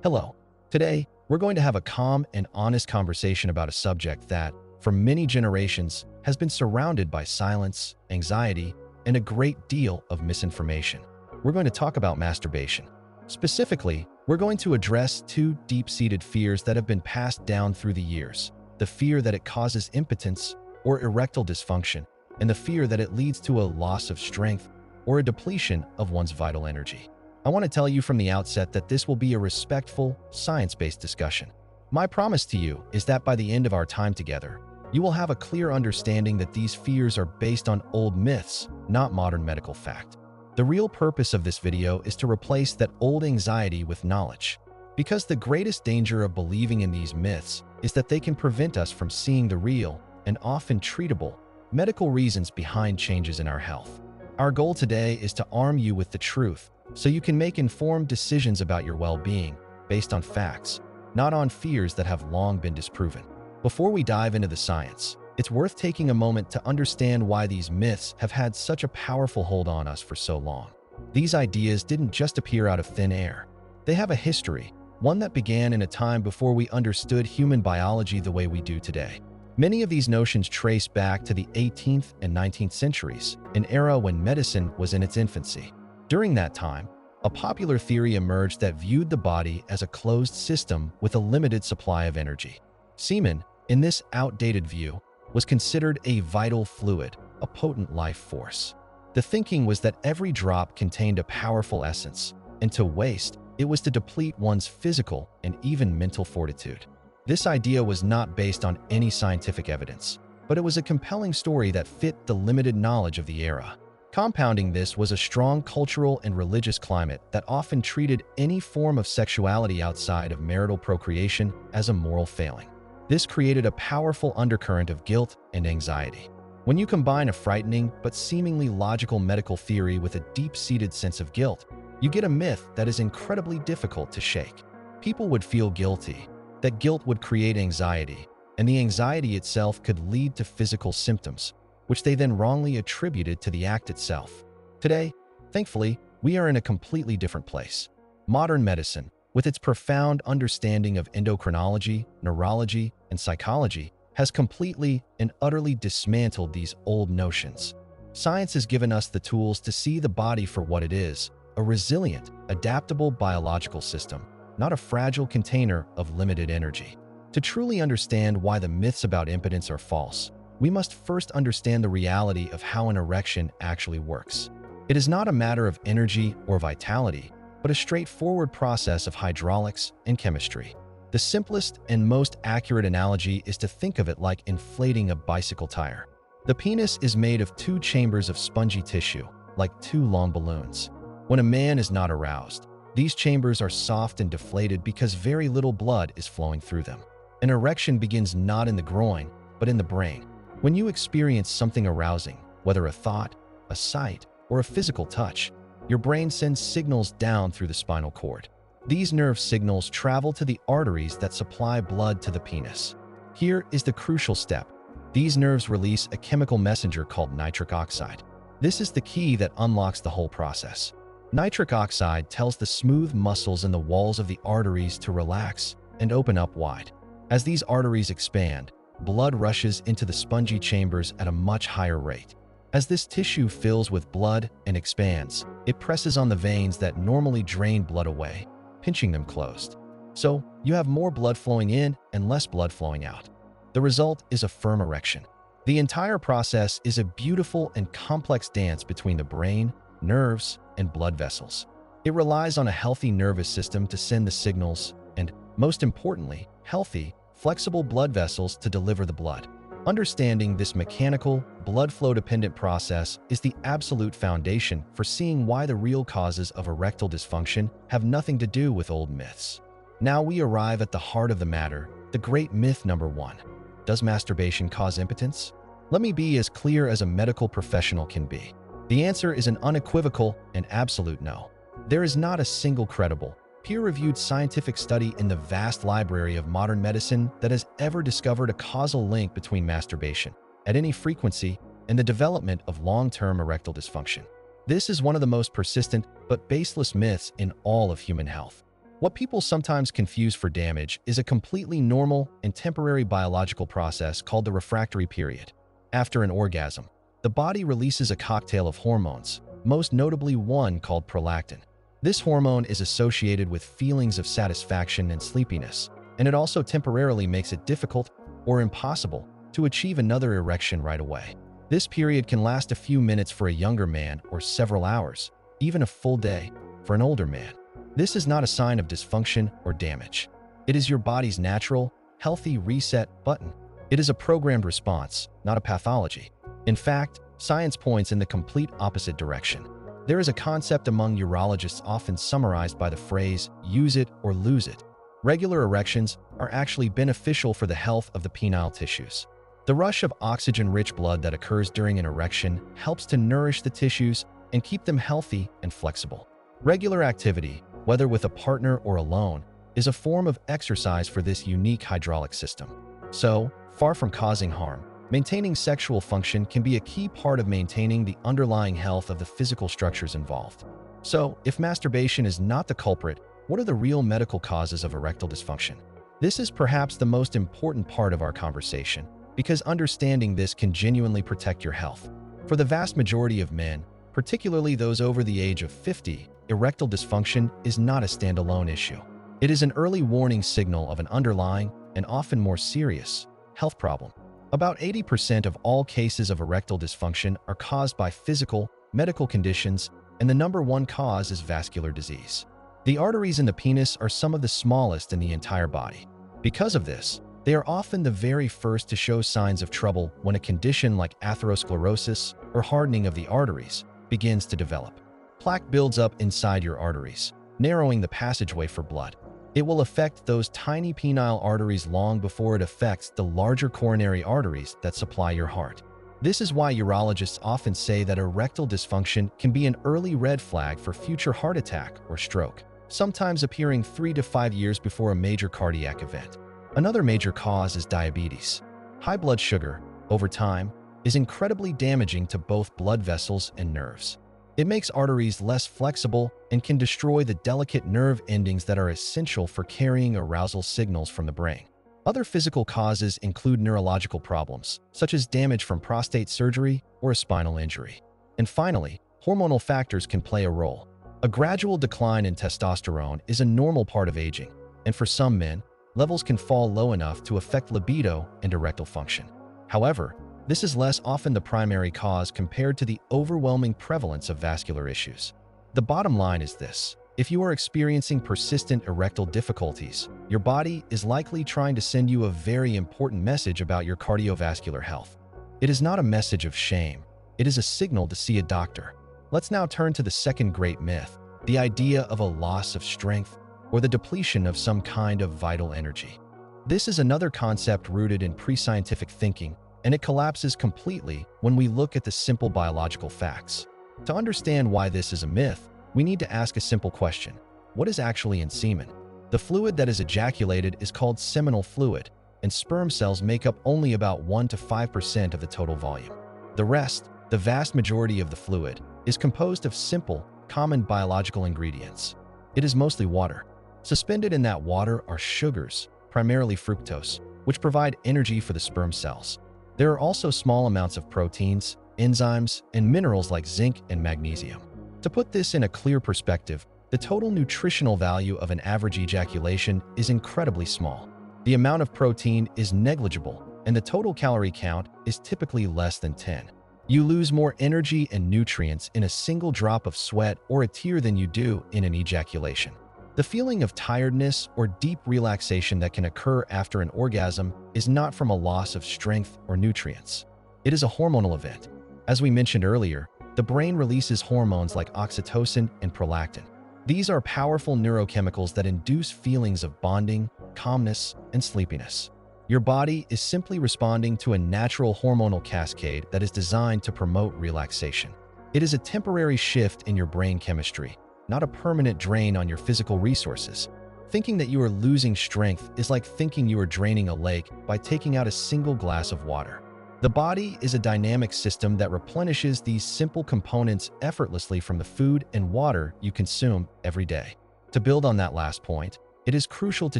Hello. Today, we're going to have a calm and honest conversation about a subject that, for many generations, has been surrounded by silence, anxiety, and a great deal of misinformation. We're going to talk about masturbation. Specifically, we're going to address two deep-seated fears that have been passed down through the years: the fear that it causes impotence or erectile dysfunction, and the fear that it leads to a loss of strength or a depletion of one's vital energy. I want to tell you from the outset that this will be a respectful, science-based discussion. My promise to you is that by the end of our time together, you will have a clear understanding that these fears are based on old myths, not modern medical fact. The real purpose of this video is to replace that old anxiety with knowledge, because the greatest danger of believing in these myths is that they can prevent us from seeing the real and often treatable medical reasons behind changes in our health. Our goal today is to arm you with the truth so you can make informed decisions about your well-being based on facts, not on fears that have long been disproven. Before we dive into the science, it's worth taking a moment to understand why these myths have had such a powerful hold on us for so long. These ideas didn't just appear out of thin air. They have a history, one that began in a time before we understood human biology the way we do today. Many of these notions trace back to the 18th and 19th centuries, an era when medicine was in its infancy. During that time, a popular theory emerged that viewed the body as a closed system with a limited supply of energy. Semen, in this outdated view, was considered a vital fluid, a potent life force. The thinking was that every drop contained a powerful essence, and to waste, it was to deplete one's physical and even mental fortitude. This idea was not based on any scientific evidence, but it was a compelling story that fit the limited knowledge of the era. Compounding this was a strong cultural and religious climate that often treated any form of sexuality outside of marital procreation as a moral failing. This created a powerful undercurrent of guilt and anxiety. When you combine a frightening but seemingly logical medical theory with a deep-seated sense of guilt, you get a myth that is incredibly difficult to shake. People would feel guilty. That guilt would create anxiety, and the anxiety itself could lead to physical symptoms, which they then wrongly attributed to the act itself. Today, thankfully, we are in a completely different place. Modern medicine, with its profound understanding of endocrinology, neurology, and psychology, has completely and utterly dismantled these old notions. Science has given us the tools to see the body for what it is: a resilient, adaptable biological system, not a fragile container of limited energy. To truly understand why the myths about impotence are false, we must first understand the reality of how an erection actually works. It is not a matter of energy or vitality, but a straightforward process of hydraulics and chemistry. The simplest and most accurate analogy is to think of it like inflating a bicycle tire. The penis is made of two chambers of spongy tissue, like two long balloons. When a man is not aroused, these chambers are soft and deflated because very little blood is flowing through them. An erection begins not in the groin, but in the brain. When you experience something arousing, whether a thought, a sight, or a physical touch, your brain sends signals down through the spinal cord. These nerve signals travel to the arteries that supply blood to the penis. Here is the crucial step. These nerves release a chemical messenger called nitric oxide. This is the key that unlocks the whole process. Nitric oxide tells the smooth muscles in the walls of the arteries to relax and open up wide. As these arteries expand, blood rushes into the spongy chambers at a much higher rate. As this tissue fills with blood and expands, it presses on the veins that normally drain blood away, pinching them closed. So, you have more blood flowing in and less blood flowing out. The result is a firm erection. The entire process is a beautiful and complex dance between the brain, nerves, and blood vessels. It relies on a healthy nervous system to send the signals and, most importantly, healthy, flexible blood vessels to deliver the blood. Understanding this mechanical, blood flow-dependent process is the absolute foundation for seeing why the real causes of erectile dysfunction have nothing to do with old myths. Now we arrive at the heart of the matter, the great myth number 1. Does masturbation cause impotence? Let me be as clear as a medical professional can be. The answer is an unequivocal and absolute no. There is not a single credible, peer-reviewed scientific study in the vast library of modern medicine that has ever discovered a causal link between masturbation, at any frequency, and the development of long-term erectile dysfunction. This is one of the most persistent but baseless myths in all of human health. What people sometimes confuse for damage is a completely normal and temporary biological process called the refractory period. After an orgasm, the body releases a cocktail of hormones, most notably one called prolactin. This hormone is associated with feelings of satisfaction and sleepiness, and it also temporarily makes it difficult or impossible to achieve another erection right away. This period can last a few minutes for a younger man or several hours, even a full day for an older man. This is not a sign of dysfunction or damage. It is your body's natural, healthy reset button. It is a programmed response, not a pathology. In fact, science points in the complete opposite direction. There is a concept among urologists often summarized by the phrase, use it or lose it. Regular erections are actually beneficial for the health of the penile tissues. The rush of oxygen-rich blood that occurs during an erection helps to nourish the tissues and keep them healthy and flexible. Regular activity, whether with a partner or alone, is a form of exercise for this unique hydraulic system. So, far from causing harm, maintaining sexual function can be a key part of maintaining the underlying health of the physical structures involved. So, if masturbation is not the culprit, what are the real medical causes of erectile dysfunction? This is perhaps the most important part of our conversation, because understanding this can genuinely protect your health. For the vast majority of men, particularly those over the age of 50, erectile dysfunction is not a standalone issue. It is an early warning signal of an underlying, and often more serious, health problem. About 80% of all cases of erectile dysfunction are caused by physical, medical conditions, and the number one cause is vascular disease. The arteries in the penis are some of the smallest in the entire body. Because of this, they are often the very first to show signs of trouble when a condition like atherosclerosis or hardening of the arteries begins to develop. Plaque builds up inside your arteries, narrowing the passageway for blood. It will affect those tiny penile arteries long before it affects the larger coronary arteries that supply your heart. This is why urologists often say that erectile dysfunction can be an early red flag for future heart attack or stroke, sometimes appearing 3 to 5 years before a major cardiac event. Another major cause is diabetes. High blood sugar, over time, is incredibly damaging to both blood vessels and nerves. It makes arteries less flexible and can destroy the delicate nerve endings that are essential for carrying arousal signals from the brain. Other physical causes include neurological problems, such as damage from prostate surgery or a spinal injury. And finally, hormonal factors can play a role. A gradual decline in testosterone is a normal part of aging, and for some men, levels can fall low enough to affect libido and erectile function. However, this is less often the primary cause compared to the overwhelming prevalence of vascular issues. The bottom line is this: if you are experiencing persistent erectile difficulties, your body is likely trying to send you a very important message about your cardiovascular health. It is not a message of shame. It is a signal to see a doctor. Let's now turn to the second great myth, the idea of a loss of strength or the depletion of some kind of vital energy. This is another concept rooted in pre-scientific thinking, and it collapses completely when we look at the simple biological facts. To understand why this is a myth, we need to ask a simple question: what is actually in semen? The fluid that is ejaculated is called seminal fluid, and sperm cells make up only about 1 to 5% of the total volume. The rest, the vast majority of the fluid, is composed of simple, common biological ingredients. It is mostly water. Suspended in that water are sugars, primarily fructose, which provide energy for the sperm cells. There are also small amounts of proteins, enzymes, and minerals like zinc and magnesium. To put this in a clear perspective, the total nutritional value of an average ejaculation is incredibly small. The amount of protein is negligible, and the total calorie count is typically less than 10. You lose more energy and nutrients in a single drop of sweat or a tear than you do in an ejaculation. The feeling of tiredness or deep relaxation that can occur after an orgasm is not from a loss of strength or nutrients. It is a hormonal event. As we mentioned earlier, the brain releases hormones like oxytocin and prolactin. These are powerful neurochemicals that induce feelings of bonding, calmness, and sleepiness. Your body is simply responding to a natural hormonal cascade that is designed to promote relaxation. It is a temporary shift in your brain chemistry, not a permanent drain on your physical resources. Thinking that you are losing strength is like thinking you are draining a lake by taking out a single glass of water. The body is a dynamic system that replenishes these simple components effortlessly from the food and water you consume every day. To build on that last point, it is crucial to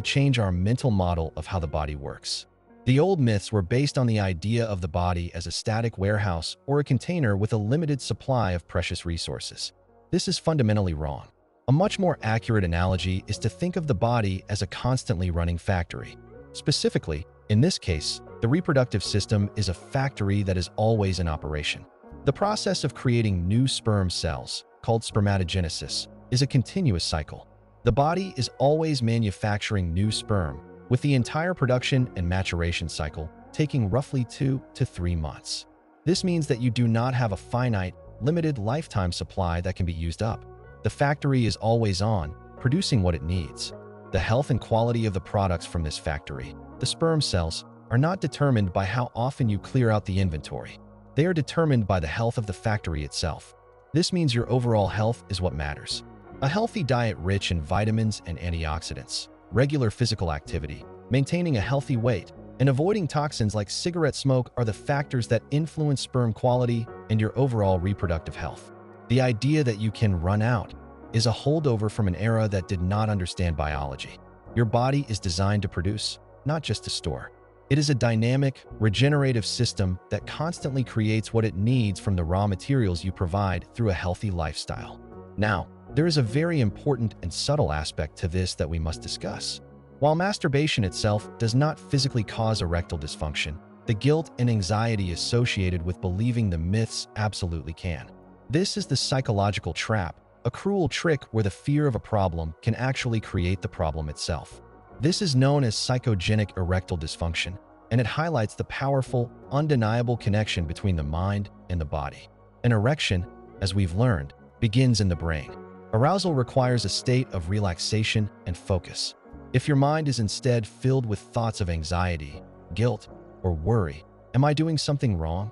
change our mental model of how the body works. The old myths were based on the idea of the body as a static warehouse or a container with a limited supply of precious resources. This is fundamentally wrong. A much more accurate analogy is to think of the body as a constantly running factory. Specifically, in this case, the reproductive system is a factory that is always in operation. The process of creating new sperm cells, called spermatogenesis, is a continuous cycle. The body is always manufacturing new sperm, with the entire production and maturation cycle taking roughly 2 to 3 months. This means that you do not have a finite, limited lifetime supply that can be used up. The factory is always on, producing what it needs. The health and quality of the products from this factory, the sperm cells, are not determined by how often you clear out the inventory. They are determined by the health of the factory itself. This means your overall health is what matters. A healthy diet rich in vitamins and antioxidants, regular physical activity, maintaining a healthy weight, and avoiding toxins like cigarette smoke are the factors that influence sperm quality and your overall reproductive health. The idea that you can run out is a holdover from an era that did not understand biology. Your body is designed to produce, not just to store. It is a dynamic, regenerative system that constantly creates what it needs from the raw materials you provide through a healthy lifestyle. Now, there is a very important and subtle aspect to this that we must discuss. While masturbation itself does not physically cause erectile dysfunction, the guilt and anxiety associated with believing the myths absolutely can. This is the psychological trap, a cruel trick where the fear of a problem can actually create the problem itself. This is known as psychogenic erectile dysfunction, and it highlights the powerful, undeniable connection between the mind and the body. An erection, as we've learned, begins in the brain. Arousal requires a state of relaxation and focus. If your mind is instead filled with thoughts of anxiety, guilt, or worry, am I doing something wrong?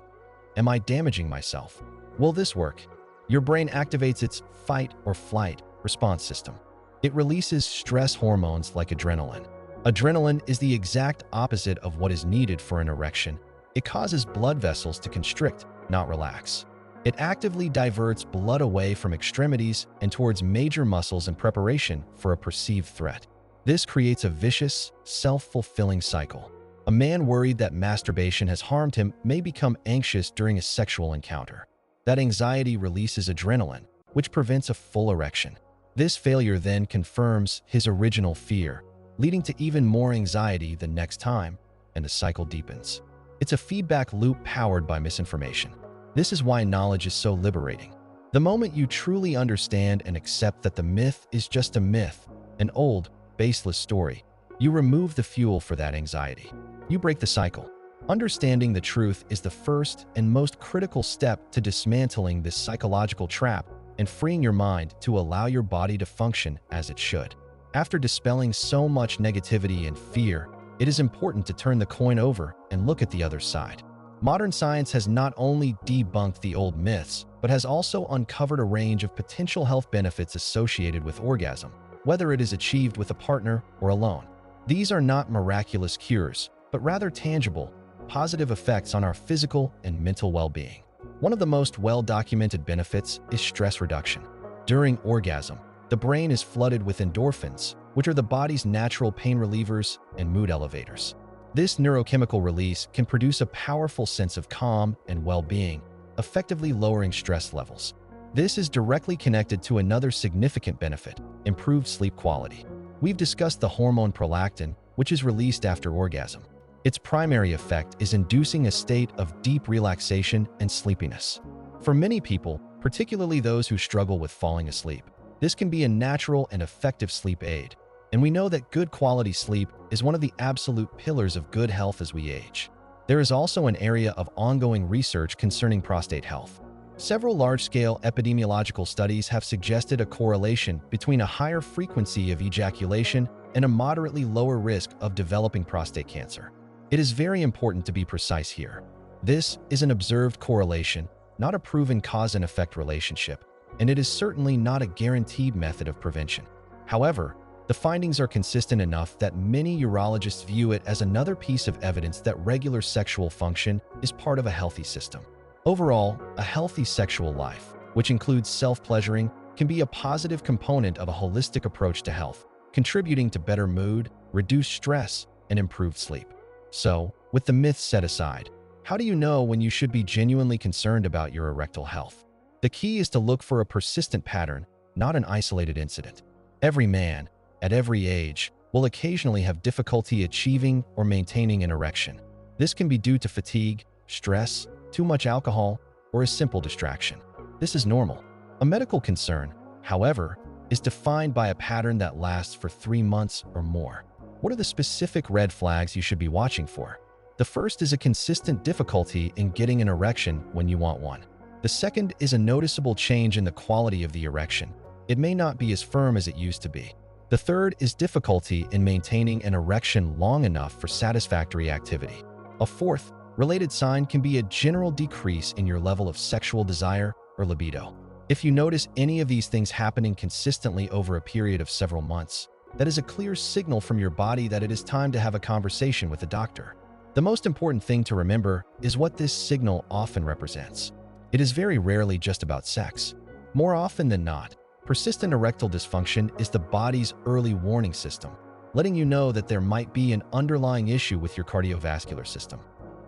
Am I damaging myself? Will this work? Your brain activates its fight or flight response system. It releases stress hormones like adrenaline. Adrenaline is the exact opposite of what is needed for an erection. It causes blood vessels to constrict, not relax. It actively diverts blood away from extremities and towards major muscles in preparation for a perceived threat. This creates a vicious, self-fulfilling cycle. A man worried that masturbation has harmed him may become anxious during a sexual encounter. That anxiety releases adrenaline, which prevents a full erection. This failure then confirms his original fear, leading to even more anxiety the next time, and the cycle deepens. It's a feedback loop powered by misinformation. This is why knowledge is so liberating. The moment you truly understand and accept that the myth is just a myth, an old, baseless story, you remove the fuel for that anxiety. You break the cycle. Understanding the truth is the first and most critical step to dismantling this psychological trap and freeing your mind to allow your body to function as it should. After dispelling so much negativity and fear, it is important to turn the coin over and look at the other side. Modern science has not only debunked the old myths, but has also uncovered a range of potential health benefits associated with orgasm, whether it is achieved with a partner or alone. These are not miraculous cures, but rather tangible, positive effects on our physical and mental well-being. One of the most well-documented benefits is stress reduction. During orgasm, the brain is flooded with endorphins, which are the body's natural pain relievers and mood elevators. This neurochemical release can produce a powerful sense of calm and well-being, effectively lowering stress levels. This is directly connected to another significant benefit: improved sleep quality. We've discussed the hormone prolactin, which is released after orgasm. Its primary effect is inducing a state of deep relaxation and sleepiness. For many people, particularly those who struggle with falling asleep, this can be a natural and effective sleep aid. And we know that good quality sleep is one of the absolute pillars of good health as we age. There is also an area of ongoing research concerning prostate health. Several large-scale epidemiological studies have suggested a correlation between a higher frequency of ejaculation and a moderately lower risk of developing prostate cancer. It is very important to be precise here. This is an observed correlation, not a proven cause and effect relationship, and it is certainly not a guaranteed method of prevention. However, the findings are consistent enough that many urologists view it as another piece of evidence that regular sexual function is part of a healthy system. Overall, a healthy sexual life, which includes self-pleasuring, can be a positive component of a holistic approach to health, contributing to better mood, reduced stress, and improved sleep. So, with the myths set aside, how do you know when you should be genuinely concerned about your erectile health? The key is to look for a persistent pattern, not an isolated incident. Every man, at every age, will occasionally have difficulty achieving or maintaining an erection. This can be due to fatigue, stress, too much alcohol, or a simple distraction. This is normal. A medical concern, however, is defined by a pattern that lasts for 3 months or more. What are the specific red flags you should be watching for? The first is a consistent difficulty in getting an erection when you want one. The second is a noticeable change in the quality of the erection. It may not be as firm as it used to be. The third is difficulty in maintaining an erection long enough for satisfactory activity. A fourth, related sign can be a general decrease in your level of sexual desire or libido. If you notice any of these things happening consistently over a period of several months, that is a clear signal from your body that it is time to have a conversation with a doctor. The most important thing to remember is what this signal often represents. It is very rarely just about sex. More often than not, persistent erectile dysfunction is the body's early warning system, letting you know that there might be an underlying issue with your cardiovascular system,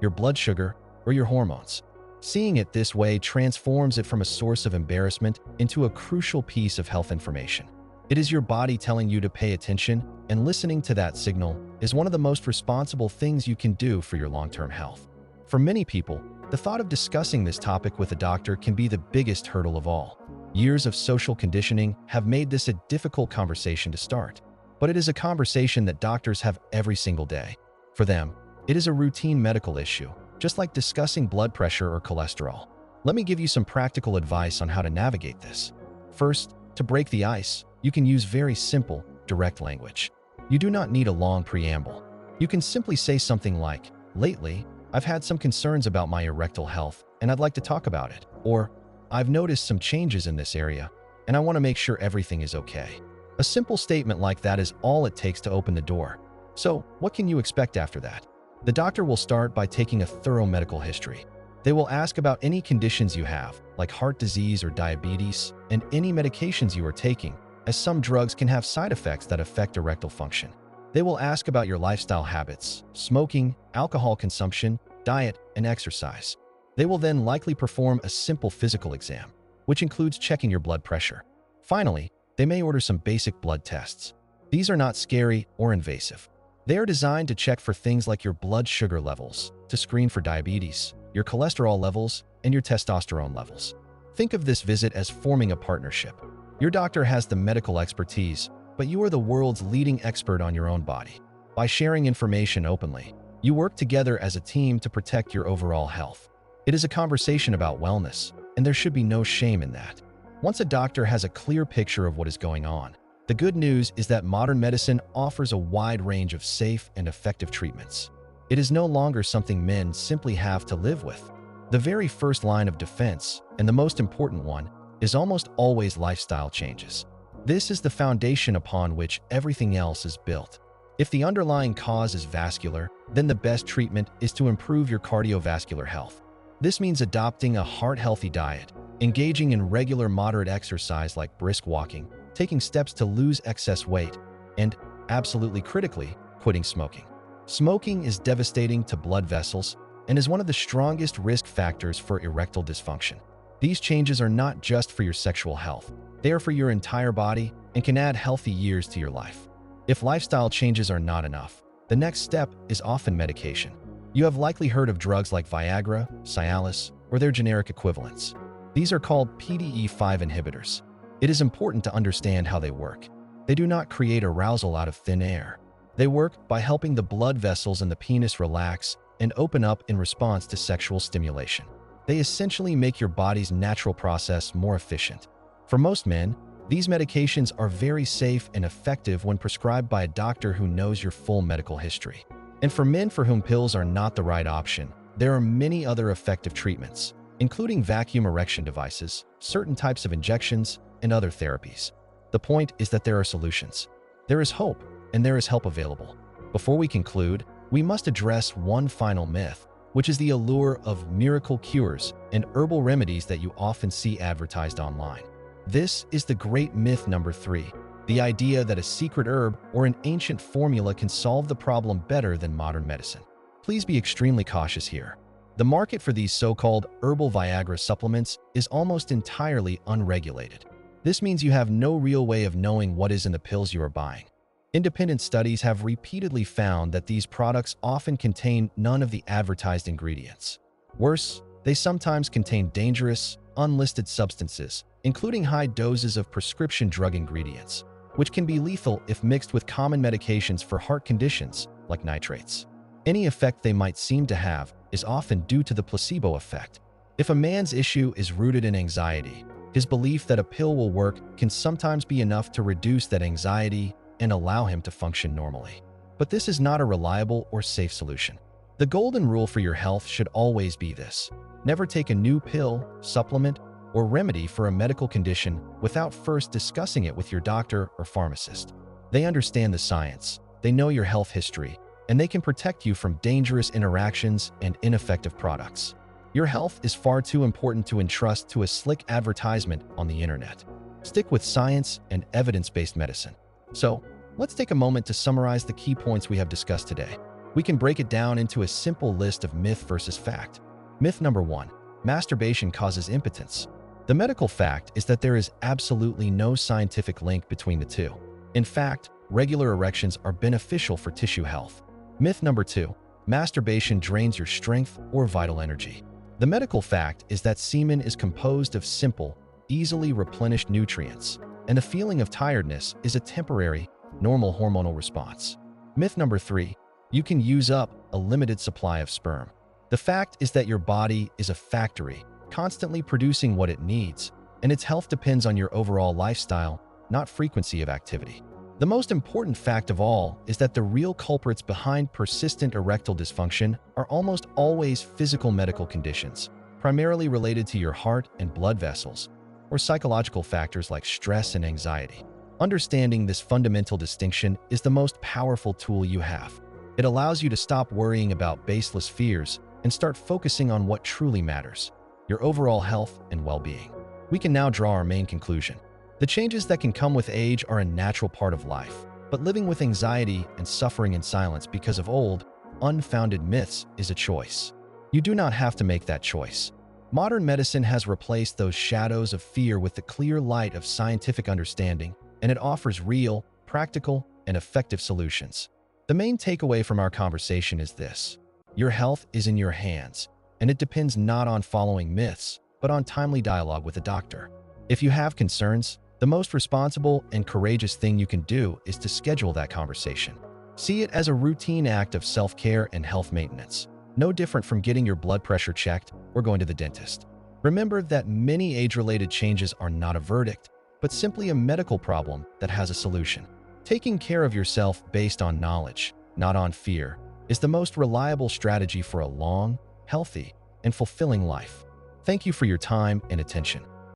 your blood sugar, or your hormones. Seeing it this way transforms it from a source of embarrassment into a crucial piece of health information. It is your body telling you to pay attention, and listening to that signal is one of the most responsible things you can do for your long-term health. For many people, the thought of discussing this topic with a doctor can be the biggest hurdle of all. Years of social conditioning have made this a difficult conversation to start, but it is a conversation that doctors have every single day. For them, it is a routine medical issue, just like discussing blood pressure or cholesterol. Let me give you some practical advice on how to navigate this. First, to break the ice, you can use very simple, direct language. You do not need a long preamble. You can simply say something like, "Lately, I've had some concerns about my erectile health, and I'd like to talk about it." Or, "I've noticed some changes in this area, and I want to make sure everything is okay." A simple statement like that is all it takes to open the door. So, what can you expect after that? The doctor will start by taking a thorough medical history. They will ask about any conditions you have, like heart disease or diabetes, and any medications you are taking, as some drugs can have side effects that affect erectile function. They will ask about your lifestyle habits, smoking, alcohol consumption, diet, and exercise. They will then likely perform a simple physical exam, which includes checking your blood pressure. Finally, they may order some basic blood tests. These are not scary or invasive. They are designed to check for things like your blood sugar levels, to screen for diabetes, your cholesterol levels, and your testosterone levels. Think of this visit as forming a partnership. Your doctor has the medical expertise, but you are the world's leading expert on your own body. By sharing information openly, you work together as a team to protect your overall health. It is a conversation about wellness, and there should be no shame in that. Once a doctor has a clear picture of what is going on, the good news is that modern medicine offers a wide range of safe and effective treatments. It is no longer something men simply have to live with. The very first line of defense, and the most important one, is almost always lifestyle changes. This is the foundation upon which everything else is built. If the underlying cause is vascular, then the best treatment is to improve your cardiovascular health. This means adopting a heart-healthy diet, engaging in regular moderate exercise like brisk walking, taking steps to lose excess weight, and, absolutely critically, quitting smoking. Smoking is devastating to blood vessels and is one of the strongest risk factors for erectile dysfunction. These changes are not just for your sexual health. They are for your entire body and can add healthy years to your life. If lifestyle changes are not enough, the next step is often medication. You have likely heard of drugs like Viagra, Cialis, or their generic equivalents. These are called PDE5 inhibitors. It is important to understand how they work. They do not create arousal out of thin air. They work by helping the blood vessels in the penis relax and open up in response to sexual stimulation. They essentially make your body's natural process more efficient. For most men, these medications are very safe and effective when prescribed by a doctor who knows your full medical history. And for men for whom pills are not the right option, there are many other effective treatments, including vacuum erection devices, certain types of injections, and other therapies. The point is that there are solutions. There is hope, and there is help available. Before we conclude, we must address one final myth, which is the allure of miracle cures and herbal remedies that you often see advertised online. This is the great myth number 3, the idea that a secret herb or an ancient formula can solve the problem better than modern medicine. Please be extremely cautious here. The market for these so-called herbal Viagra supplements is almost entirely unregulated. This means you have no real way of knowing what is in the pills you are buying. Independent studies have repeatedly found that these products often contain none of the advertised ingredients. Worse, they sometimes contain dangerous, unlisted substances, including high doses of prescription drug ingredients, which can be lethal if mixed with common medications for heart conditions like nitrates. Any effect they might seem to have is often due to the placebo effect. If a man's issue is rooted in anxiety, his belief that a pill will work can sometimes be enough to reduce that anxiety and allow him to function normally. But this is not a reliable or safe solution. The golden rule for your health should always be this: never take a new pill, supplement, or remedy for a medical condition without first discussing it with your doctor or pharmacist. They understand the science, they know your health history, and they can protect you from dangerous interactions and ineffective products. Your health is far too important to entrust to a slick advertisement on the internet. Stick with science and evidence-based medicine. So, let's take a moment to summarize the key points we have discussed today. We can break it down into a simple list of myth versus fact. Myth number 1. Masturbation causes impotence. The medical fact is that there is absolutely no scientific link between the two. In fact, regular erections are beneficial for tissue health. Myth number 2. Masturbation drains your strength or vital energy. The medical fact is that semen is composed of simple, easily replenished nutrients, and the feeling of tiredness is a temporary, normal hormonal response. Myth number 3. You can use up a limited supply of sperm. The fact is that your body is a factory, constantly producing what it needs, and its health depends on your overall lifestyle, not frequency of activity. The most important fact of all is that the real culprits behind persistent erectile dysfunction are almost always physical medical conditions, primarily related to your heart and blood vessels, or psychological factors like stress and anxiety. Understanding this fundamental distinction is the most powerful tool you have. It allows you to stop worrying about baseless fears and start focusing on what truly matters: your overall health and well-being. We can now draw our main conclusion. The changes that can come with age are a natural part of life, but living with anxiety and suffering in silence because of old, unfounded myths is a choice. You do not have to make that choice. Modern medicine has replaced those shadows of fear with the clear light of scientific understanding, and it offers real, practical, and effective solutions. The main takeaway from our conversation is this: your health is in your hands, and it depends not on following myths, but on timely dialogue with a doctor. If you have concerns, the most responsible and courageous thing you can do is to schedule that conversation. See it as a routine act of self-care and health maintenance, no different from getting your blood pressure checked or going to the dentist. Remember that many age-related changes are not a verdict, but simply a medical problem that has a solution. Taking care of yourself based on knowledge, not on fear, is the most reliable strategy for a long, healthy, and fulfilling life. Thank you for your time and attention.